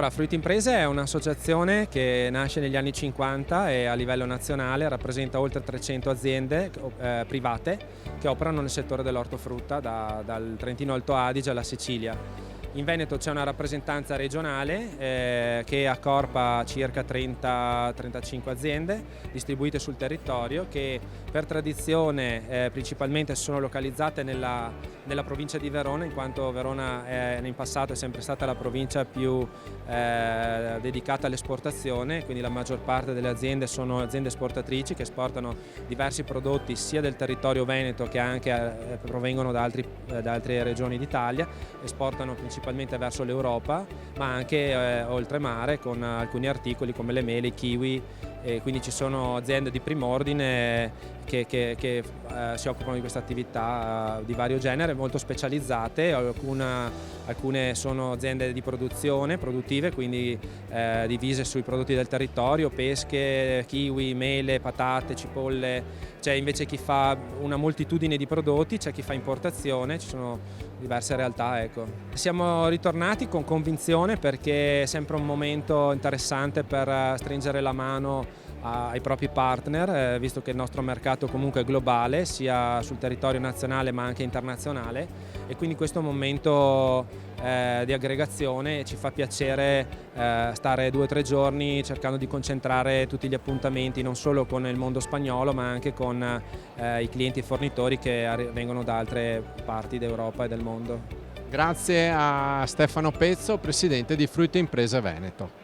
Allora, Fruit Imprese è un'associazione che nasce negli anni 50 e a livello nazionale rappresenta oltre 300 aziende private che operano nel settore dell'ortofrutta dal Trentino Alto Adige alla Sicilia. In Veneto c'è una rappresentanza regionale che accorpa circa 30-35 aziende distribuite sul territorio che per tradizione principalmente sono localizzate nella provincia di Verona, in quanto Verona in passato è sempre stata la provincia più dedicata all'esportazione, quindi la maggior parte delle aziende sono aziende esportatrici che esportano diversi prodotti sia del territorio veneto che anche provengono da altre regioni d'Italia, esportano principalmente verso l'Europa ma anche oltremare con alcuni articoli come le mele, i kiwi, e quindi ci sono aziende di prim'ordine che si occupano di questa attività di vario genere, molto specializzate. Alcune sono aziende di produttive, quindi divise sui prodotti del territorio, pesche, kiwi, mele, patate, cipolle. C'è invece chi fa una moltitudine di prodotti, c'è chi fa importazione, ci sono diverse realtà, ecco. Siamo ritornati con convinzione perché è sempre un momento interessante per stringere la mano ai propri partner, visto che il nostro mercato comunque è globale, sia sul territorio nazionale ma anche internazionale, e quindi questo è un momento di aggregazione. Ci fa piacere stare 2 o 3 giorni cercando di concentrare tutti gli appuntamenti non solo con il mondo spagnolo ma anche con i clienti e fornitori che vengono da altre parti d'Europa e del mondo. Grazie a Stefano Pezzo, presidente di Fruit Imprese Veneto.